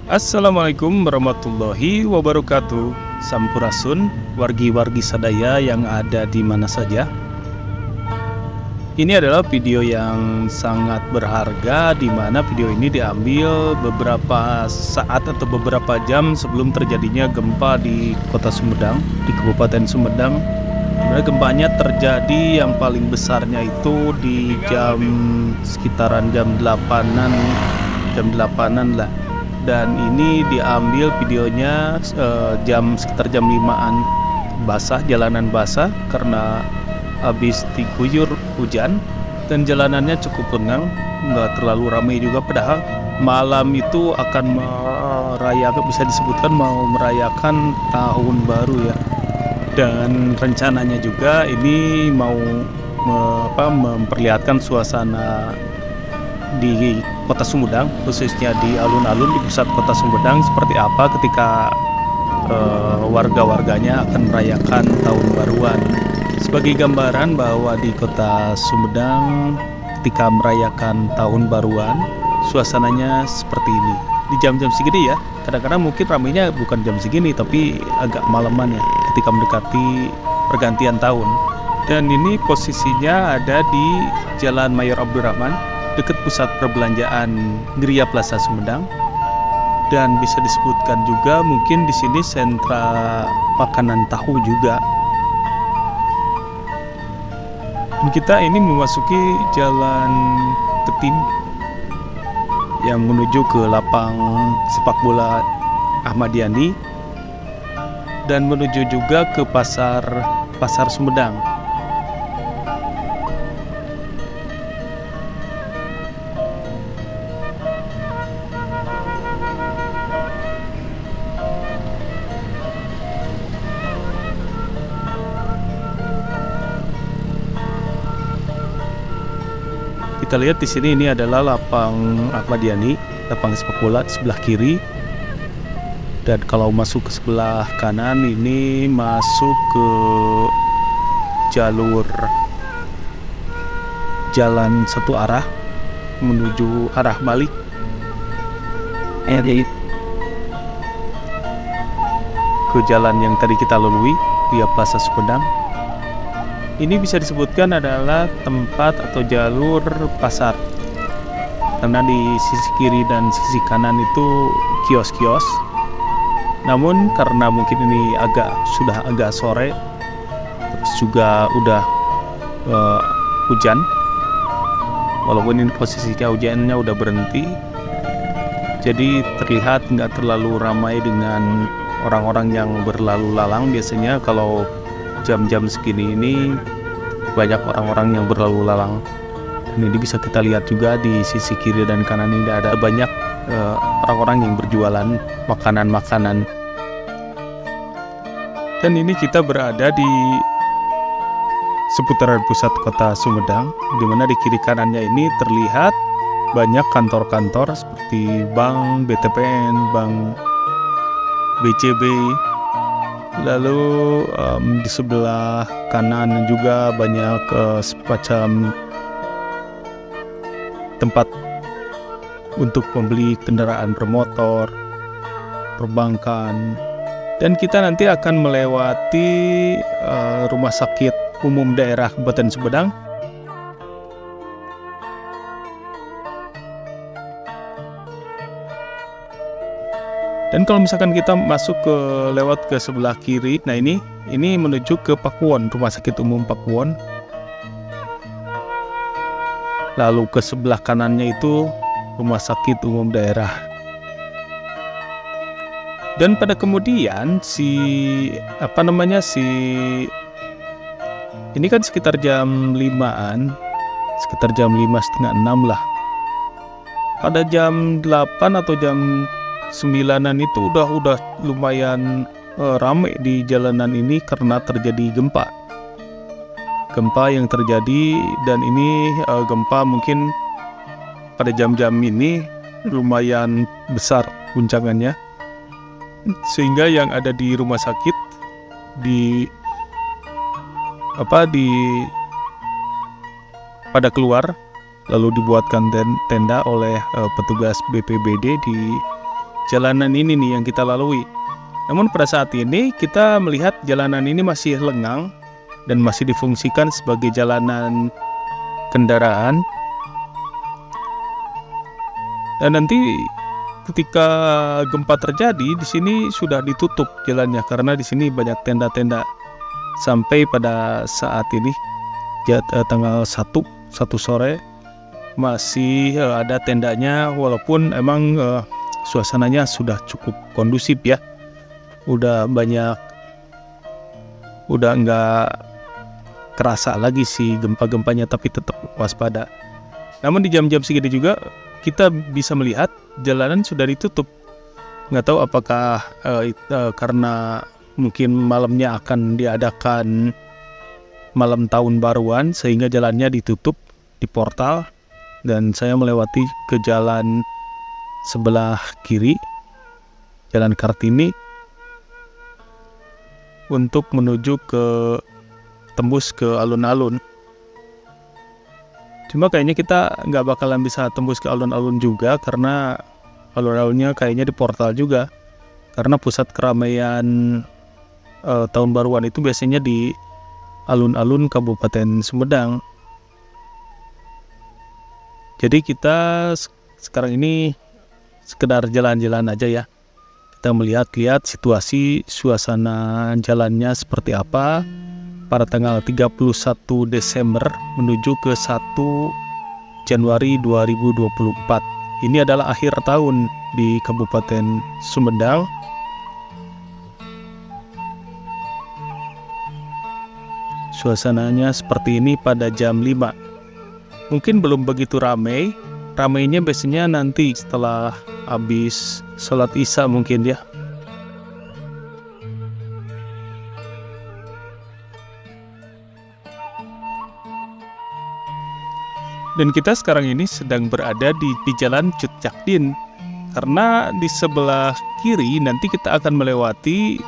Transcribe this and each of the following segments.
Assalamualaikum warahmatullahi wabarakatuh. Sampurasun, wargi-wargi sadaya yang ada di mana saja. Ini adalah video yang sangat berharga, di mana video ini diambil beberapa saat atau beberapa jam sebelum terjadinya gempa di Kota Sumedang, di Kabupaten Sumedang. Sebenarnya gempanya terjadi yang paling besarnya itu di sekitaran jam 8-an lah. Dan ini diambil videonya sekitar jam 5-an, jalanan basah karena habis diguyur hujan dan jalanannya cukup lengang, nggak terlalu ramai juga, padahal malam itu akan merayakan, bisa disebutkan mau merayakan tahun baru ya. Dan rencananya juga ini mau memperlihatkan suasana di Kota Sumedang, khususnya di alun-alun di pusat Kota Sumedang, seperti apa ketika warga-warganya akan merayakan tahun baruan. Sebagai gambaran bahwa di Kota Sumedang ketika merayakan tahun baruan, suasananya seperti ini. Di jam-jam segini ya, kadang-kadang mungkin ramainya bukan jam segini, tapi agak malaman ya, ketika mendekati pergantian tahun. Dan ini posisinya ada di Jalan Mayor Abdurrahman, dekat pusat perbelanjaan Gria Plaza Sumedang. Dan bisa disebutkan juga mungkin di sini sentra makanan tahu juga. Dan kita ini memasuki jalan Ketim yang menuju ke lapang sepak bola Ahmad Yani dan menuju juga ke pasar Sumedang. Kita lihat di sini, ini adalah lapang Ahmad Yani, lapang sepak bola sebelah kiri. Dan kalau masuk ke sebelah kanan ini masuk ke jalur jalan satu arah menuju arah balik. Ke jalan yang tadi kita lalui, via Plaza Sumedang. Ini bisa disebutkan adalah tempat atau jalur pasar, karena di sisi kiri dan sisi kanan itu kios-kios. Namun karena mungkin ini sudah agak sore, terus juga udah hujan, walaupun ini posisinya hujannya udah berhenti, jadi terlihat nggak terlalu ramai dengan orang-orang yang berlalu lalang. Biasanya kalau jam-jam segini ini banyak orang-orang yang berlalu lalang. Dan ini bisa kita lihat juga di sisi kiri dan kanan ini ada banyak orang-orang yang berjualan makanan-makanan. Dan ini kita berada di seputaran pusat Kota Sumedang, di mana di kiri kanannya ini terlihat banyak kantor-kantor seperti Bank BTPN, Bank BCB. Lalu di sebelah kanan juga banyak semacam tempat untuk membeli kendaraan bermotor, perbankan. Dan kita nanti akan melewati Rumah Sakit Umum Daerah Kabupaten Sumedang. Dan kalau misalkan kita masuk lewat ke sebelah kiri, nah ini menuju ke Pakuwon, Rumah Sakit Umum Pakuwon. Lalu ke sebelah kanannya itu Rumah Sakit Umum Daerah. Dan pada kemudian ini kan sekitar jam 5-an, sekitar jam 5:30 lah. Pada jam 8 atau jam 9-an itu udah lumayan ramai di jalanan ini karena terjadi gempa yang terjadi. Dan ini gempa mungkin pada jam-jam ini lumayan besar guncangannya, sehingga yang ada di rumah sakit pada keluar, lalu dibuatkan tenda oleh petugas BPBD di jalanan ini nih yang kita lalui. Namun pada saat ini kita melihat jalanan ini masih lengang dan masih difungsikan sebagai jalanan kendaraan. Dan nanti ketika gempa terjadi, di sini sudah ditutup jalannya karena di sini banyak tenda-tenda. Sampai pada saat ini tanggal 1 sore masih ada tendanya, walaupun emang suasananya sudah cukup kondusif ya. Udah nggak kerasa lagi sih gempa-gempanya, tapi tetap waspada. Namun di jam-jam segini juga kita bisa melihat jalanan sudah ditutup. Nggak tahu apakah karena mungkin malamnya akan diadakan malam tahun baruan sehingga jalannya ditutup di portal, dan saya melewati ke jalan sebelah kiri, Jalan Kartini, untuk menuju ke tembus ke alun-alun. Cuma kayaknya kita nggak bakalan bisa tembus ke alun-alun juga karena alun-alunnya kayaknya di portal juga, karena pusat keramaian tahun baruan itu biasanya di alun-alun Kabupaten Sumedang. Jadi kita sekarang ini sekedar jalan-jalan aja ya. Kita melihat-lihat situasi suasana jalannya seperti apa pada tanggal 31 Desember menuju ke 1 Januari 2024. Ini adalah akhir tahun di Kabupaten Sumedang. Suasananya seperti ini pada jam 5. Mungkin belum begitu ramai. Ramainya biasanya nanti setelah habis sholat Isya mungkin ya. Dan kita sekarang ini sedang berada di Jalan Cut Nyak Dien, karena di sebelah kiri nanti kita akan melewati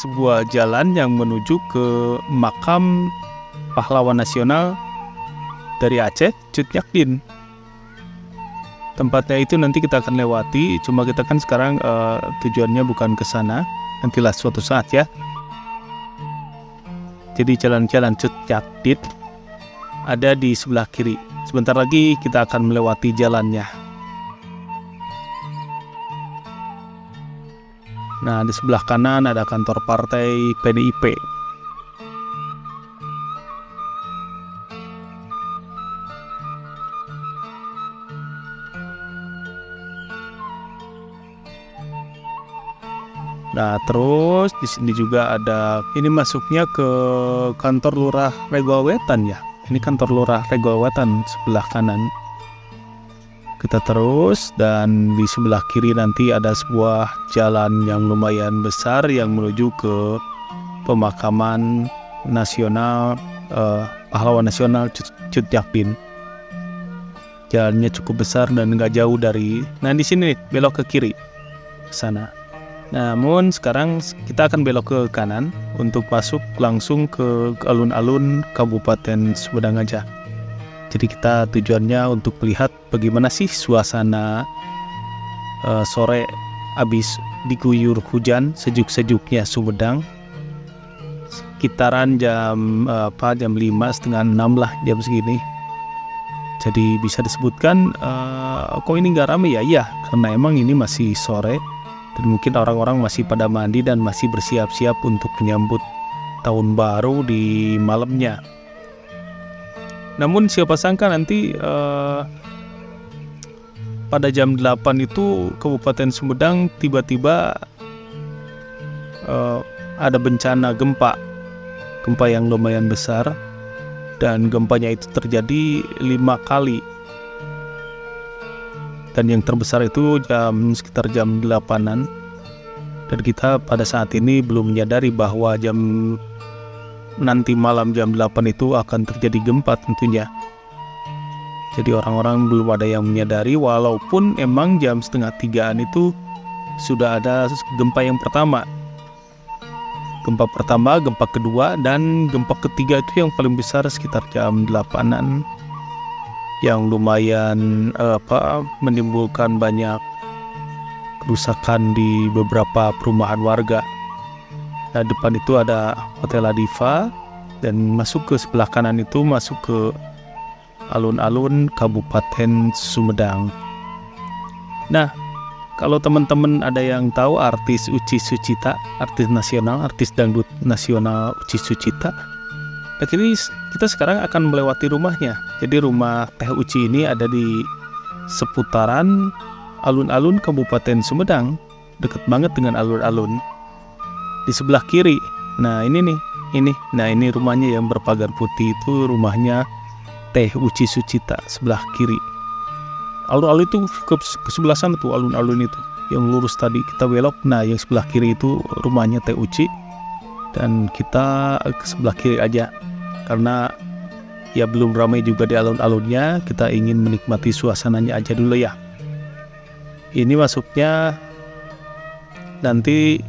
sebuah jalan yang menuju ke makam pahlawan nasional dari Aceh, Cut Nyak Dien. Tempatnya itu nanti kita akan lewati, cuma kita kan sekarang tujuannya bukan ke sana, nantilah suatu saat ya. Jadi jalan-jalan Cut Nyak Dien ada di sebelah kiri. Sebentar lagi kita akan melewati jalannya. Nah, di sebelah kanan ada kantor partai PDIP. Nah, terus di sini juga ada, ini masuknya ke kantor Lurah Regowetan ya. Ini kantor Lurah Regowetan sebelah kanan. Kita terus, dan di sebelah kiri nanti ada sebuah jalan yang lumayan besar yang menuju ke pemakaman nasional pahlawan nasional Cut Nyak Dien. Jalannya cukup besar dan nggak jauh dari. Nah, di sini belok ke kiri ke sana. Namun sekarang kita akan belok ke kanan untuk masuk langsung ke alun-alun Kabupaten Sumedang aja. Jadi kita tujuannya untuk melihat bagaimana sih suasana sore habis diguyur hujan sejuk-sejuknya Sumedang. Sekitaran jam 5, setengah 6 lah jam segini. Jadi bisa disebutkan kok ini nggak ramai ya? Iya, karena emang ini masih sore dan mungkin orang-orang masih pada mandi dan masih bersiap-siap untuk menyambut tahun baru di malamnya. Namun siapa sangka nanti pada jam 8 itu Kabupaten Sumedang tiba-tiba ada bencana gempa yang lumayan besar, dan gempanya itu terjadi 5 kali. Dan yang terbesar itu sekitar jam 8-an. Dan kita pada saat ini belum menyadari bahwa nanti malam jam 8 itu akan terjadi gempa tentunya. Jadi orang-orang belum ada yang menyadari, walaupun emang jam 2:30-an itu sudah ada gempa yang pertama. Gempa pertama, gempa kedua, dan gempa ketiga itu yang paling besar sekitar jam 8-an. Yang lumayan menimbulkan banyak kerusakan di beberapa perumahan warga. Nah, depan itu ada Hotel Adiva, dan masuk ke sebelah kanan itu masuk ke alun-alun Kabupaten Sumedang. Nah, kalau teman-teman ada yang tahu artis Uci Sucita, artis nasional, artis dangdut nasional Uci Sucita, nah ini kita sekarang akan melewati rumahnya. Jadi rumah Teh Uci ini ada di seputaran alun-alun Kabupaten Sumedang, dekat banget dengan alun-alun. Di sebelah kiri, nah ini rumahnya yang berpagar putih, itu rumahnya Teh Uci Sucita sebelah kiri. Alun-alun itu ke sebelah sana tuh, alun-alun itu yang lurus tadi kita belok. Nah, yang sebelah kiri itu rumahnya Teh Uci, dan kita ke sebelah kiri aja karena ya belum ramai juga di alun-alunnya. Kita ingin menikmati suasananya aja dulu ya. Ini masuknya nanti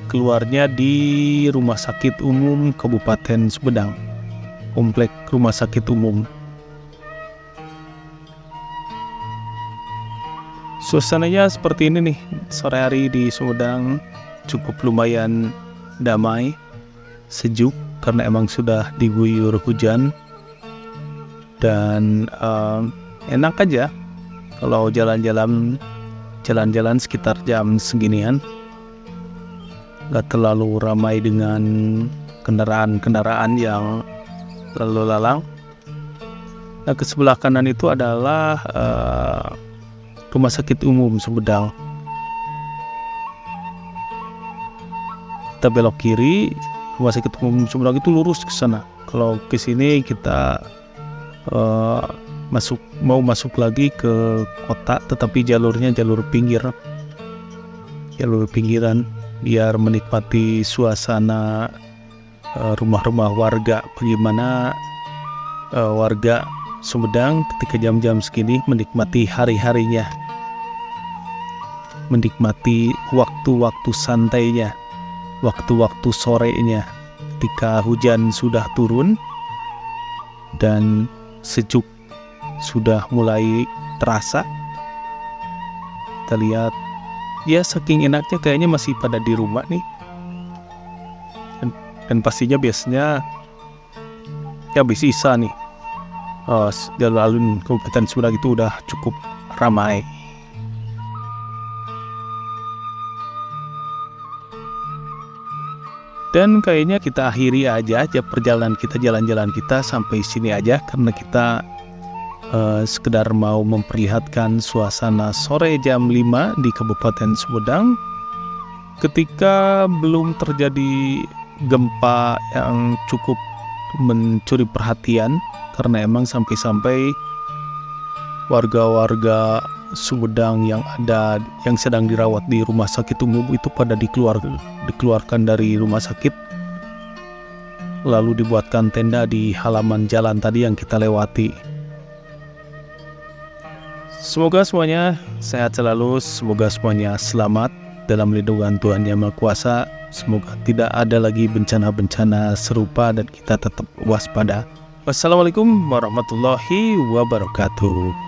keluarnya di Rumah Sakit Umum Kabupaten Sumedang, komplek Rumah Sakit Umum. Suasananya seperti ini nih, sore hari di Sumedang cukup lumayan damai, sejuk karena emang sudah diguyur hujan, dan enak aja kalau jalan-jalan sekitar jam seginian. Gak terlalu ramai dengan kendaraan-kendaraan yang lalu lalang. Nah, ke sebelah kanan itu adalah Rumah Sakit Umum Sumedang. Kita belok kiri, Rumah Sakit Umum Sumedang itu lurus ke sana. Kalau ke sini kita mau masuk lagi ke kota, tetapi jalurnya jalur pinggiran, biar menikmati suasana rumah-rumah warga. Bagaimana warga Sumedang ketika jam-jam segini menikmati hari-harinya, menikmati waktu-waktu santainya, waktu-waktu sorenya ketika hujan sudah turun dan sejuk sudah mulai terasa. Kita lihat, ya saking enaknya kayaknya masih pada di rumah nih. Dan pastinya biasanya ya habis isa nih, jalan alun Kabupaten Sumedang itu udah cukup ramai. Dan kayaknya kita akhiri aja perjalanan kita, jalan-jalan kita sampai sini aja, karena kita sekedar mau memperlihatkan suasana sore jam 5 di Kabupaten Sumedang ketika belum terjadi gempa yang cukup mencuri perhatian, karena emang sampai-sampai warga-warga Sumedang yang sedang dirawat di Rumah Sakit Umum itu pada dikeluarkan dari rumah sakit, lalu dibuatkan tenda di halaman jalan tadi yang kita lewati. Semoga semuanya sehat selalu, semoga semuanya selamat dalam lindungan Tuhan Yang Maha Kuasa. Semoga tidak ada lagi bencana-bencana serupa dan kita tetap waspada. Wassalamualaikum warahmatullahi wabarakatuh.